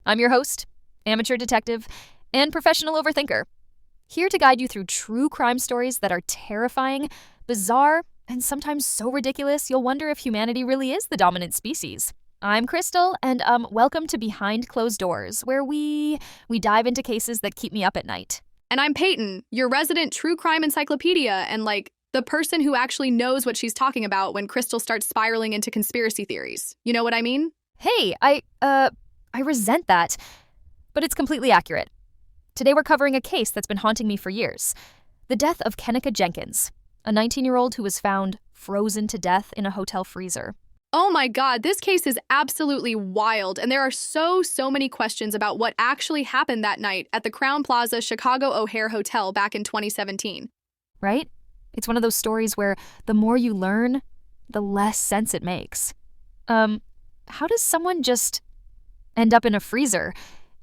I'm your host, amateur detective, and professional overthinker. Here to guide you through true crime stories that are terrifying, bizarre, and sometimes so ridiculous you'll wonder if humanity really is the dominant species. I'm Crystal, and welcome to Behind Closed Doors, where we dive into cases that keep me up at night. And I'm Peyton, your resident true crime encyclopedia, and the person who actually knows what she's talking about when Crystal starts spiraling into conspiracy theories. You know what I mean? Hey, I resent that, but it's completely accurate. Today we're covering a case that's been haunting me for years. The death of Kenneka Jenkins, a 19-year-old who was found frozen to death in a hotel freezer. Oh my God, this case is absolutely wild, and there are so many questions about what actually happened that night at the Crowne Plaza Chicago O'Hare Hotel back in 2017. Right? It's one of those stories where the more you learn, the less sense it makes. How does someone just end up in a freezer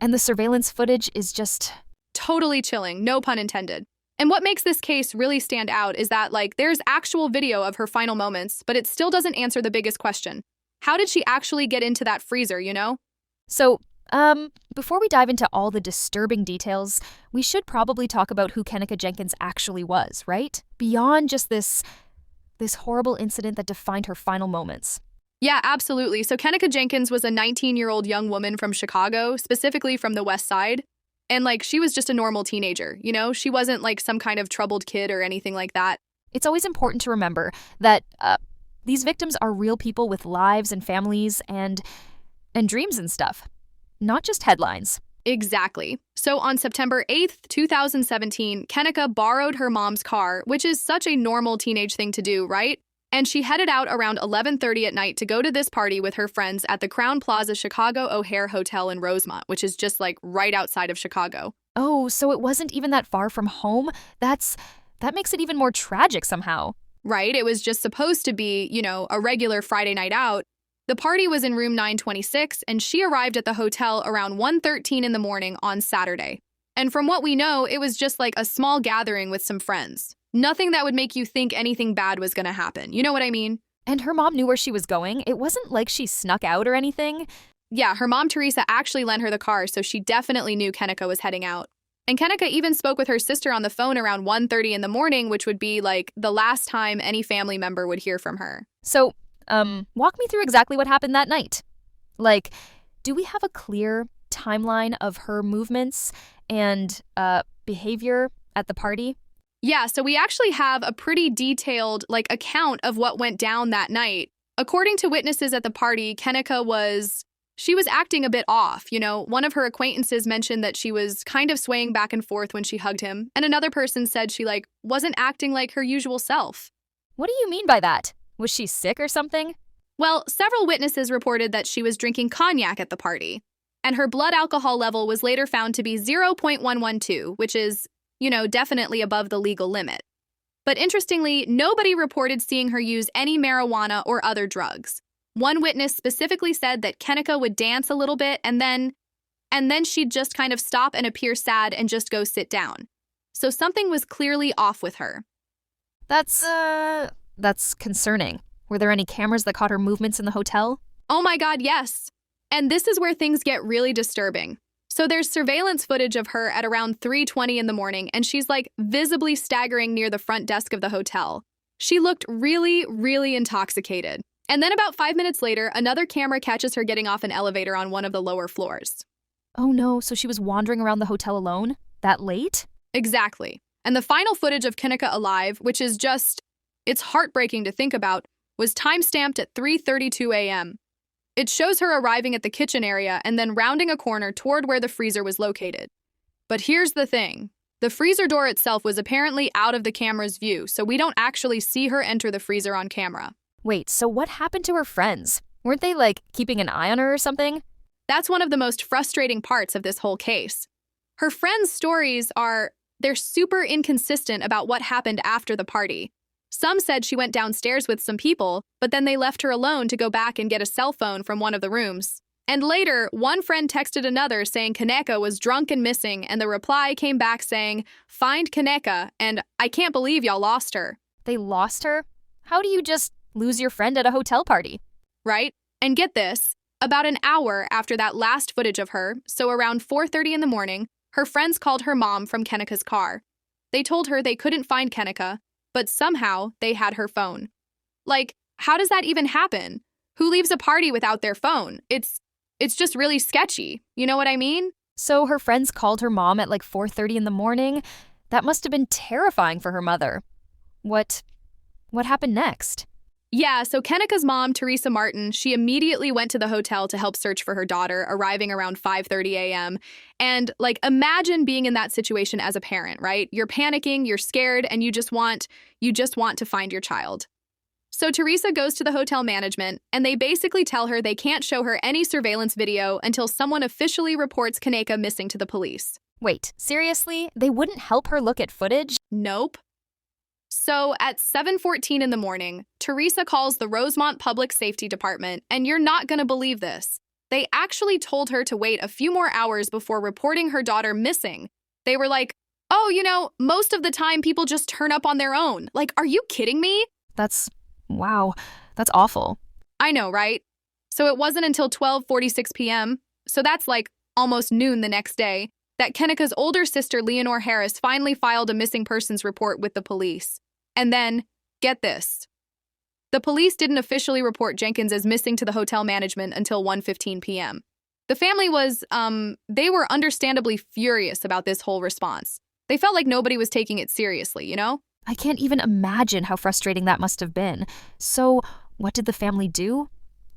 and the surveillance footage is just... Totally chilling, no pun intended. And what makes this case really stand out is that, there's actual video of her final moments, but it still doesn't answer the biggest question. How did she actually get into that freezer, you know? So, before we dive into all the disturbing details, we should probably talk about who Kenneka Jenkins actually was, right? Beyond just this horrible incident that defined her final moments. Yeah, absolutely. So Kenneka Jenkins was a 19-year-old young woman from Chicago, specifically from the West Side. And, she was just a normal teenager, you know? She wasn't, some kind of troubled kid or anything like that. It's always important to remember that these victims are real people with lives and families and dreams and stuff. Not just headlines. Exactly. So on September 8th, 2017, Kenneka borrowed her mom's car, which is such a normal teenage thing to do, right? And she headed out around 11:30 at night to go to this party with her friends at the Crowne Plaza Chicago O'Hare Hotel in Rosemont, which is just right outside of Chicago. Oh, so it wasn't even that far from home? That makes it even more tragic somehow. Right? It was just supposed to be, a regular Friday night out. The party was in room 926, and she arrived at the hotel around 1:13 in the morning on Saturday. And from what we know, it was just a small gathering with some friends. Nothing that would make you think anything bad was going to happen. You know what I mean? And her mom knew where she was going? It wasn't like she snuck out or anything? Yeah, her mom, Teresa, actually lent her the car, so she definitely knew Kenneka was heading out. And Kenneka even spoke with her sister on the phone around 1:30 in the morning, which would be the last time any family member would hear from her. So, walk me through exactly what happened that night. Do we have a clear timeline of her movements and behavior at the party? Yeah, so we actually have a pretty detailed, account of what went down that night. According to witnesses at the party, Kenneka was acting a bit off, One of her acquaintances mentioned that she was kind of swaying back and forth when she hugged him, and another person said she, wasn't acting like her usual self. What do you mean by that? Was she sick or something? Well, several witnesses reported that she was drinking cognac at the party, and her blood alcohol level was later found to be 0.112, which is definitely above the legal limit. But interestingly, nobody reported seeing her use any marijuana or other drugs. One witness specifically said that Kenneka would dance a little bit and then she'd just kind of stop and appear sad and just go sit down. So something was clearly off with her. That's concerning. Were there any cameras that caught her movements in the hotel? Oh my God, yes. And this is where things get really disturbing. So there's surveillance footage of her at around 3:20 in the morning, and she's visibly staggering near the front desk of the hotel. She looked really, really intoxicated. And then about 5 minutes later, another camera catches her getting off an elevator on one of the lower floors. Oh no, so she was wandering around the hotel alone? That late? Exactly. And the final footage of Kenneka alive, which is it's heartbreaking to think about, was time-stamped at 3:32 a.m. It shows her arriving at the kitchen area and then rounding a corner toward where the freezer was located. But here's the thing. The freezer door itself was apparently out of the camera's view, so we don't actually see her enter the freezer on camera. Wait, so what happened to her friends? Weren't they, keeping an eye on her or something? That's one of the most frustrating parts of this whole case. Her friends' stories they're super inconsistent about what happened after the party. Some said she went downstairs with some people, but then they left her alone to go back and get a cell phone from one of the rooms. And later, one friend texted another saying Kenneka was drunk and missing, and the reply came back saying, "Find Kenneka, and I can't believe y'all lost her." They lost her? How do you just lose your friend at a hotel party? Right? And get this, About an hour after that last footage of her, so around 4:30 in the morning, her friends called her mom from Kenneca's car. They told her they couldn't find Kenneca, but somehow they had her phone. Like, how does that even happen? Who leaves a party without their phone? It's just really sketchy. You know what I mean? So her friends called her mom at like 4:30 in the morning? That must have been terrifying for her mother. What happened next? Yeah, so Kenneca's mom, Teresa Martin, she immediately went to the hotel to help search for her daughter, arriving around 5:30 a.m. And imagine being in that situation as a parent, right? You're panicking, you're scared, and you just want to find your child. So Teresa goes to the hotel management, and they basically tell her they can't show her any surveillance video until someone officially reports Kaneka missing to the police. Wait, seriously? They wouldn't help her look at footage? Nope. So at 7:14 in the morning, Teresa calls the Rosemont Public Safety Department, and you're not going to believe this. They actually told her to wait a few more hours before reporting her daughter missing. They were like, oh, most of the time people just turn up on their own. Like, are you kidding me? Wow, that's awful. I know, right? So it wasn't until 12:46 p.m., so that's almost noon the next day, that Kenneca's older sister, Leonore Harris, finally filed a missing persons report with the police. And then, get this. The police didn't officially report Jenkins as missing to the hotel management until 1:15 p.m. The family they were understandably furious about this whole response. They felt like nobody was taking it seriously, you know? I can't even imagine how frustrating that must have been. So, what did the family do?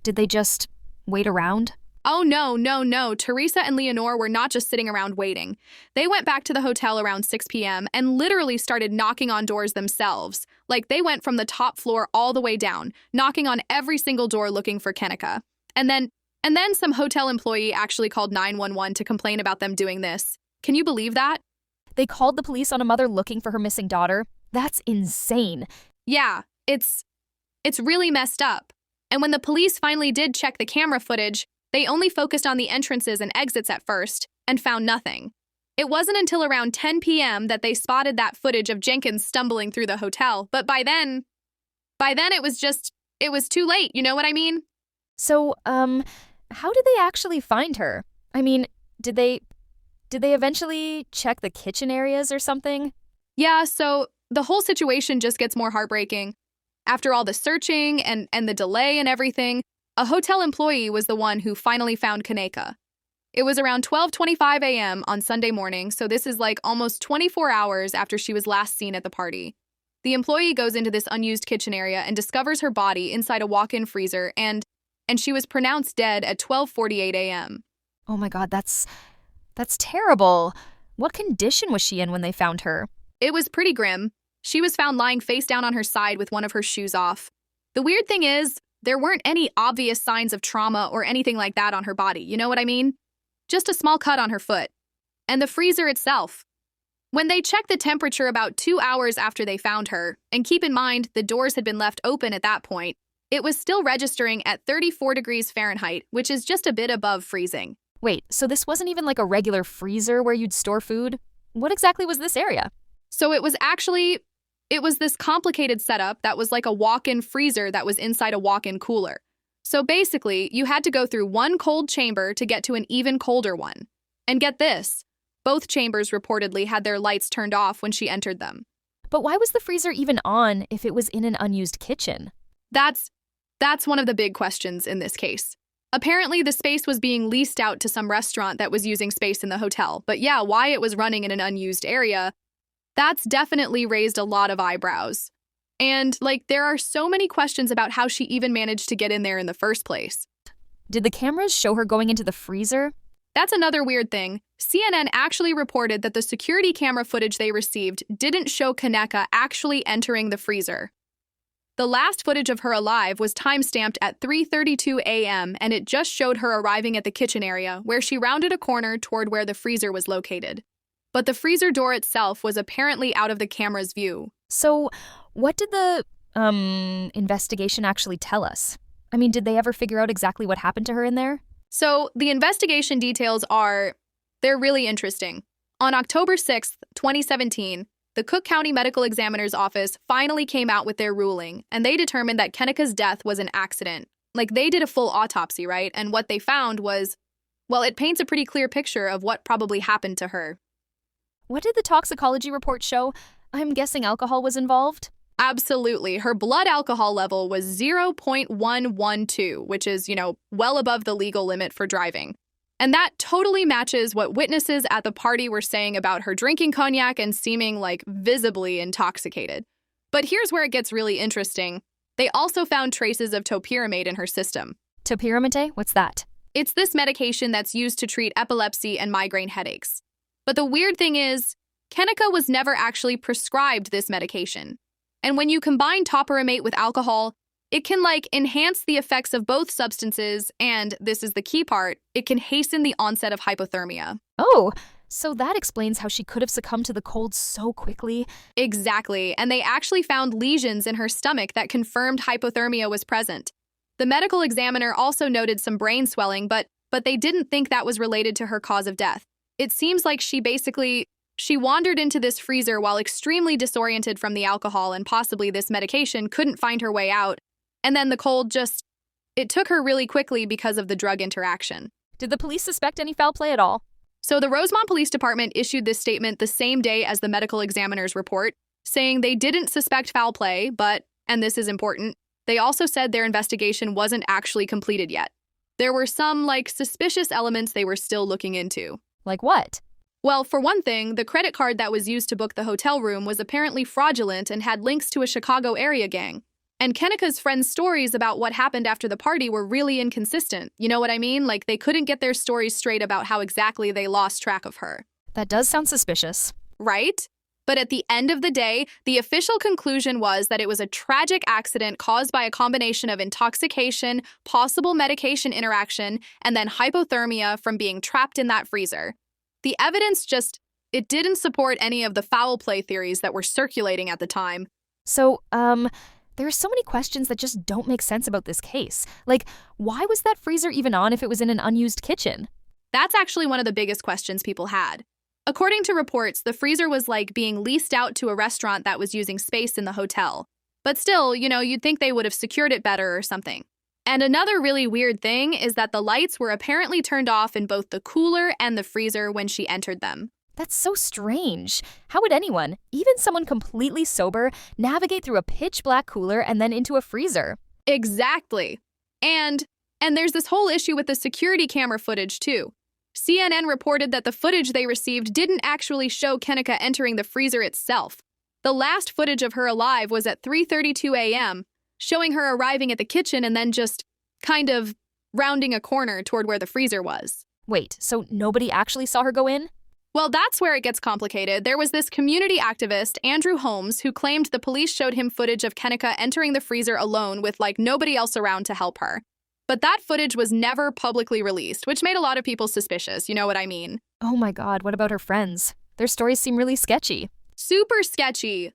Did they just wait around? Oh, no. Teresa and Leonore were not just sitting around waiting. They went back to the hotel around 6 p.m. and literally started knocking on doors themselves. They went from the top floor all the way down, knocking on every single door looking for Kenneca. And then some hotel employee actually called 911 to complain about them doing this. Can you believe that? They called the police on a mother looking for her missing daughter? That's insane. Yeah, it's really messed up. And when the police finally did check the camera footage, they only focused on the entrances and exits at first and found nothing. It wasn't until around 10 p.m. that they spotted that footage of Jenkins stumbling through the hotel, but by then it was too late, you know what I mean? So, how did they actually find her? I mean, did they eventually check the kitchen areas or something? Yeah, so the whole situation just gets more heartbreaking. After all the searching and the delay and everything, a hotel employee was the one who finally found Kaneka. It was around 12:25 a.m. on Sunday morning, so this is almost 24 hours after she was last seen at the party. The employee goes into this unused kitchen area and discovers her body inside a walk-in freezer, and she was pronounced dead at 12:48 a.m. Oh my God, that's terrible. What condition was she in when they found her? It was pretty grim. She was found lying face down on her side with one of her shoes off. The weird thing is, there weren't any obvious signs of trauma or anything like that on her body, you know what I mean? Just a small cut on her foot. And the freezer itself. When they checked the temperature about 2 hours after they found her, and keep in mind the doors had been left open at that point, it was still registering at 34 degrees Fahrenheit, which is just a bit above freezing. Wait, so this wasn't even like a regular freezer where you'd store food? What exactly was this area? So it was this complicated setup that was like a walk-in freezer that was inside a walk-in cooler. So basically, you had to go through one cold chamber to get to an even colder one. And get this, both chambers reportedly had their lights turned off when she entered them. But why was the freezer even on if it was in an unused kitchen? That's one of the big questions in this case. Apparently, the space was being leased out to some restaurant that was using space in the hotel. But yeah, why it was running in an unused area, that's definitely raised a lot of eyebrows. And, there are so many questions about how she even managed to get in there in the first place. Did the cameras show her going into the freezer? That's another weird thing. CNN actually reported that the security camera footage they received didn't show Kaneka actually entering the freezer. The last footage of her alive was time-stamped at 3:32 a.m., and it just showed her arriving at the kitchen area, where she rounded a corner toward where the freezer was located. But the freezer door itself was apparently out of the camera's view. So, what did the, investigation actually tell us? I mean, did they ever figure out exactly what happened to her in there? So, the investigation details they're really interesting. On October 6th, 2017, the Cook County Medical Examiner's Office finally came out with their ruling, and they determined that Kaneka's death was an accident. Like, they did a full autopsy, right? And what they found was, well, it paints a pretty clear picture of what probably happened to her. What did the toxicology report show? I'm guessing alcohol was involved? Absolutely. Her blood alcohol level was 0.112, which is, well above the legal limit for driving. And that totally matches what witnesses at the party were saying about her drinking cognac and seeming like visibly intoxicated. But here's where it gets really interesting. They also found traces of topiramate in her system. Topiramate? What's that? It's this medication that's used to treat epilepsy and migraine headaches. But the weird thing is, Kenika was never actually prescribed this medication. And when you combine topiramate with alcohol, it can enhance the effects of both substances, and this is the key part, it can hasten the onset of hypothermia. Oh, so that explains how she could have succumbed to the cold so quickly. Exactly, and they actually found lesions in her stomach that confirmed hypothermia was present. The medical examiner also noted some brain swelling, but they didn't think that was related to her cause of death. It seems like she wandered into this freezer while extremely disoriented from the alcohol, and possibly this medication couldn't find her way out. And then the cold it took her really quickly because of the drug interaction. Did the police suspect any foul play at all? So the Rosemont Police Department issued this statement the same day as the medical examiner's report, saying they didn't suspect foul play, but, and this is important, they also said their investigation wasn't actually completed yet. There were some, suspicious elements they were still looking into. Like what? Well, for one thing, the credit card that was used to book the hotel room was apparently fraudulent and had links to a Chicago area gang. And Kenika's friends' stories about what happened after the party were really inconsistent. You know what I mean? They couldn't get their stories straight about how exactly they lost track of her. That does sound suspicious. Right? But at the end of the day, the official conclusion was that it was a tragic accident caused by a combination of intoxication, possible medication interaction, and then hypothermia from being trapped in that freezer. The evidence it didn't support any of the foul play theories that were circulating at the time. So, there are so many questions that just don't make sense about this case. Why was that freezer even on if it was in an unused kitchen? That's actually one of the biggest questions people had. According to reports, the freezer was being leased out to a restaurant that was using space in the hotel. But still, you'd think they would have secured it better or something. And another really weird thing is that the lights were apparently turned off in both the cooler and the freezer when she entered them. That's so strange. How would anyone, even someone completely sober, navigate through a pitch-black cooler and then into a freezer? Exactly. And there's this whole issue with the security camera footage, too. CNN reported that the footage they received didn't actually show Kenika entering the freezer itself. The last footage of her alive was at 3:32 a.m., showing her arriving at the kitchen and then just kind of rounding a corner toward where the freezer was. Wait, so nobody actually saw her go in? Well, that's where it gets complicated. There was this community activist, Andrew Holmes, who claimed the police showed him footage of Kenika entering the freezer alone with nobody else around to help her. But that footage was never publicly released, which made a lot of people suspicious, you know what I mean? Oh my god, what about her friends? Their stories seem really sketchy. Super sketchy.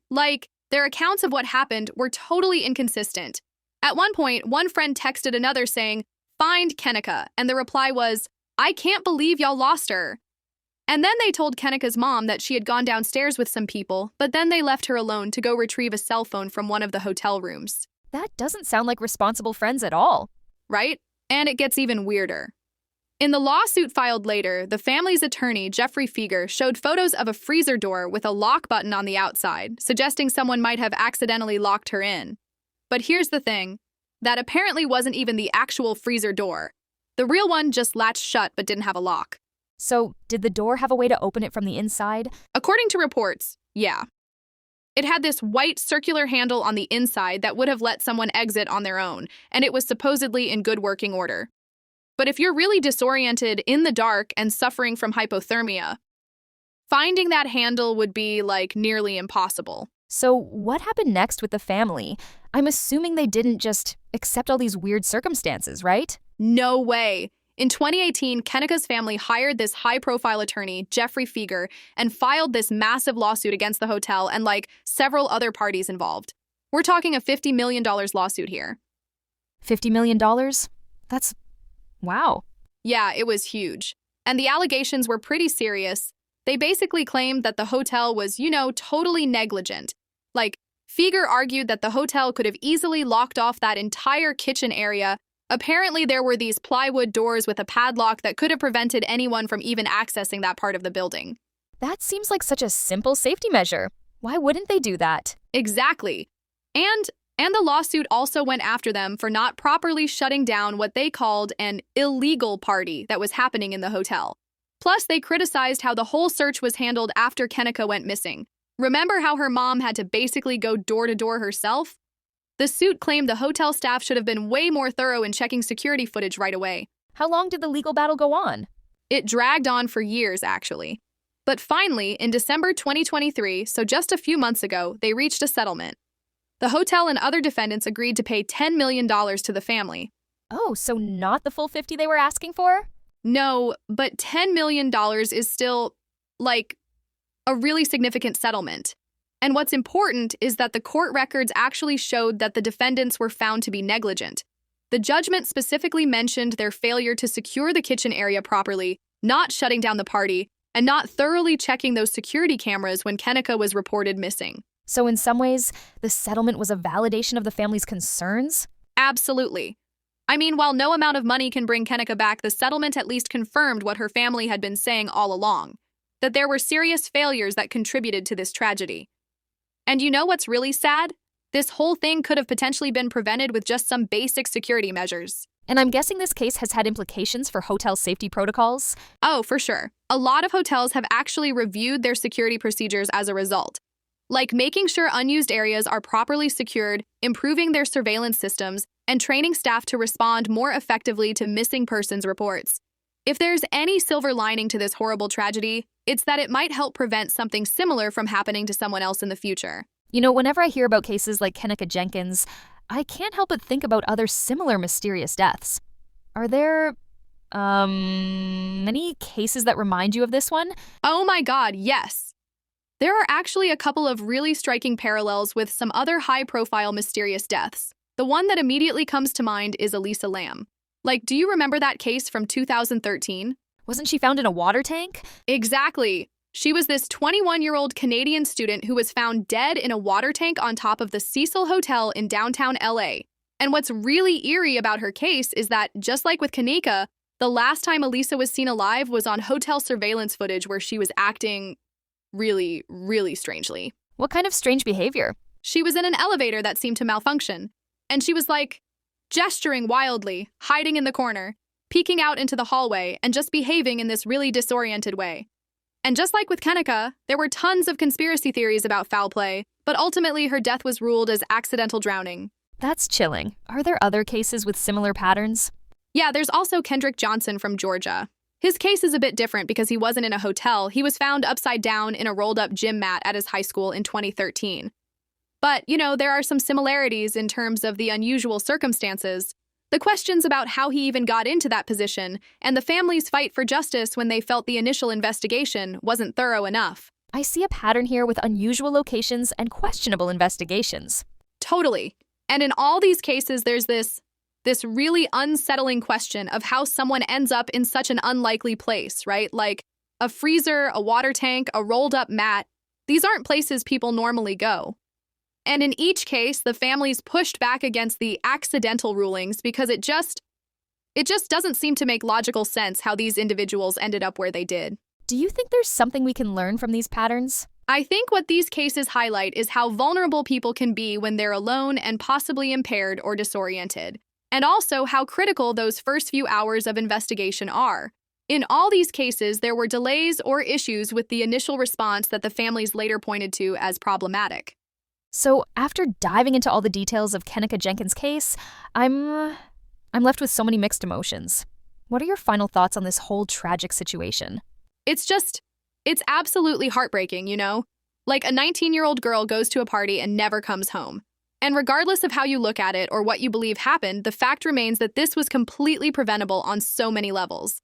Their accounts of what happened were totally inconsistent. At one point, one friend texted another saying, "Find Kenika," and the reply was, "I can't believe y'all lost her." And then they told Kenika's mom that she had gone downstairs with some people, but then they left her alone to go retrieve a cell phone from one of the hotel rooms. That doesn't sound like responsible friends at all. Right? And it gets even weirder. In the lawsuit filed later, the family's attorney, Jeffrey Fieger, showed photos of a freezer door with a lock button on the outside, suggesting someone might have accidentally locked her in. But here's the thing. That apparently wasn't even the actual freezer door. The real one just latched shut but didn't have a lock. So, did the door have a way to open it from the inside? According to reports, yeah. It had this white circular handle on the inside that would have let someone exit on their own, and it was supposedly in good working order. But if you're really disoriented in the dark and suffering from hypothermia, finding that handle would be nearly impossible. So, what happened next with the family? I'm assuming they didn't just accept all these weird circumstances, right? No way. In 2018, Kenika's family hired this high-profile attorney, Jeffrey Fieger, and filed this massive lawsuit against the hotel and, several other parties involved. We're talking a $50 million lawsuit here. $50 million? That's... wow. Yeah, it was huge. And the allegations were pretty serious. They basically claimed that the hotel was, totally negligent. Fieger argued that the hotel could have easily locked off that entire kitchen area Apparently, there were these plywood doors with a padlock that could have prevented anyone from even accessing that part of the building. That seems like such a simple safety measure. Why wouldn't they do that? Exactly. And the lawsuit also went after them for not properly shutting down what they called an illegal party that was happening in the hotel. Plus, they criticized how the whole search was handled after Kenika went missing. Remember how her mom had to basically go door to door herself? The suit claimed the hotel staff should have been way more thorough in checking security footage right away. How long did the legal battle go on? It dragged on for years, actually. But finally, in December 2023, so just a few months ago, they reached a settlement. The hotel and other defendants agreed to pay $10 million to the family. Oh, so not the full 50 they were asking for? No, but $10 million is still, like, a really significant settlement. And what's important is that the court records actually showed that the defendants were found to be negligent. The judgment specifically mentioned their failure to secure the kitchen area properly, not shutting down the party, and not thoroughly checking those security cameras when Kenika was reported missing. So in some ways, the settlement was a validation of the family's concerns? Absolutely. I mean, while no amount of money can bring Kenika back, the settlement at least confirmed what her family had been saying all along, that there were serious failures that contributed to this tragedy. And you know what's really sad? This whole thing could have potentially been prevented with just some basic security measures. And I'm guessing this case has had implications for hotel safety protocols? Oh, for sure. A lot of hotels have actually reviewed their security procedures as a result, like making sure unused areas are properly secured, improving their surveillance systems, and training staff to respond more effectively to missing persons reports. If there's any silver lining to this horrible tragedy, it's that it might help prevent something similar from happening to someone else in the future. You know, whenever I hear about cases like Kenika Jenkins, I can't help but think about other similar mysterious deaths. Are there, any cases that remind you of this one? Oh my God, yes. There are actually a couple of really striking parallels with some other high-profile mysterious deaths. The one that immediately comes to mind is Elisa Lam. Like, do you remember that case from 2013? Wasn't she found in a water tank? Exactly. She was this 21-year-old Canadian student who was found dead in a water tank on top of the Cecil Hotel in downtown LA. And what's really eerie about her case is that, just like with Kenika, the last time Elisa was seen alive was on hotel surveillance footage where she was acting really, really strangely. What kind of strange behavior? She was in an elevator that seemed to malfunction, and she was like, gesturing wildly, hiding in the corner, peeking out into the hallway, and just behaving in this really disoriented way. And just like with Kenika, there were tons of conspiracy theories about foul play, but ultimately her death was ruled as accidental drowning. That's chilling. Are there other cases with similar patterns? Yeah, there's also Kendrick Johnson from Georgia. His case is a bit different because he wasn't in a hotel. He was found upside down in a rolled-up gym mat at his high school in 2013. But, you know, there are some similarities in terms of the unusual circumstances, the questions about how he even got into that position, and the family's fight for justice when they felt the initial investigation wasn't thorough enough. I see a pattern here with unusual locations and questionable investigations. Totally. And in all these cases, there's this really unsettling question of how someone ends up in such an unlikely place, right? Like a freezer, a water tank, a rolled-up mat. These aren't places people normally go. And in each case, the families pushed back against the accidental rulings because it just doesn't seem to make logical sense how these individuals ended up where they did. Do you think there's something we can learn from these patterns? I think what these cases highlight is how vulnerable people can be when they're alone and possibly impaired or disoriented, and also how critical those first few hours of investigation are. In all these cases, there were delays or issues with the initial response that the families later pointed to as problematic. So, after diving into all the details of Kenika Jenkins' case, I'm left with so many mixed emotions. What are your final thoughts on this whole tragic situation? It's absolutely heartbreaking, you know? Like a 19-year-old girl goes to a party and never comes home. And regardless of how you look at it or what you believe happened, the fact remains that this was completely preventable on so many levels.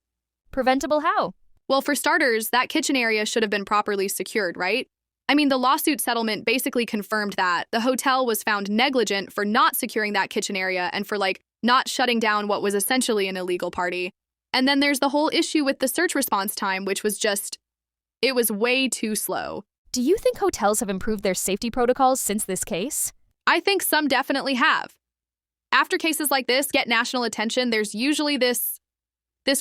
Preventable how? Well, for starters, that kitchen area should have been properly secured, right? I mean, the lawsuit settlement basically confirmed that. The hotel was found negligent for not securing that kitchen area and for, not shutting down what was essentially an illegal party. And then there's the whole issue with the search response time, which was it was way too slow. Do you think hotels have improved their safety protocols since this case? I think some definitely have. After cases like this get national attention, there's usually this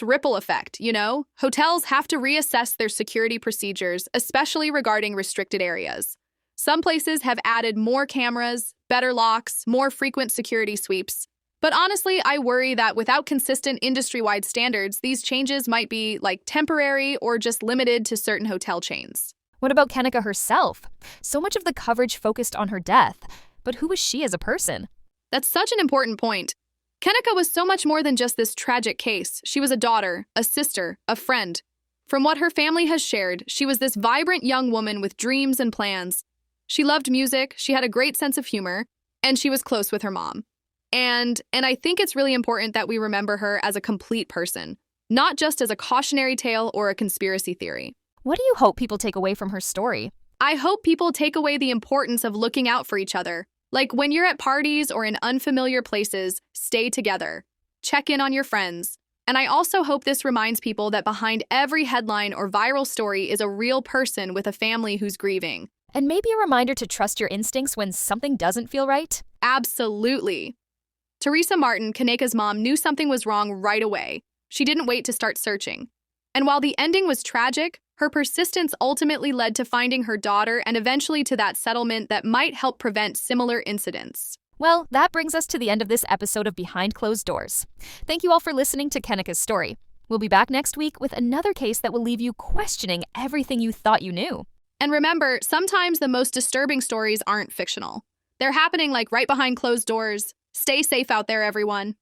ripple effect, you know? Hotels have to reassess their security procedures, especially regarding restricted areas. Some places have added more cameras, better locks, more frequent security sweeps. But honestly, I worry that without consistent industry-wide standards, these changes might be temporary or just limited to certain hotel chains. What about Kanika herself? So much of the coverage focused on her death, but who was she as a person? That's such an important point. Kanika was so much more than just this tragic case. She was a daughter, a sister, a friend. From what her family has shared, she was this vibrant young woman with dreams and plans. She loved music, she had a great sense of humor, and she was close with her mom. And I think it's really important that we remember her as a complete person, not just as a cautionary tale or a conspiracy theory. What do you hope people take away from her story? I hope people take away the importance of looking out for each other. Like when you're at parties or in unfamiliar places, stay together. Check in on your friends. And I also hope this reminds people that behind every headline or viral story is a real person with a family who's grieving. And maybe a reminder to trust your instincts when something doesn't feel right? Absolutely. Teresa Martin, Kaneka's mom, knew something was wrong right away. She didn't wait to start searching. And while the ending was tragic, her persistence ultimately led to finding her daughter and eventually to that settlement that might help prevent similar incidents. Well, that brings us to the end of this episode of Behind Closed Doors. Thank you all for listening to Kanika's story. We'll be back next week with another case that will leave you questioning everything you thought you knew. And remember, sometimes the most disturbing stories aren't fictional. They're happening right behind closed doors. Stay safe out there, everyone.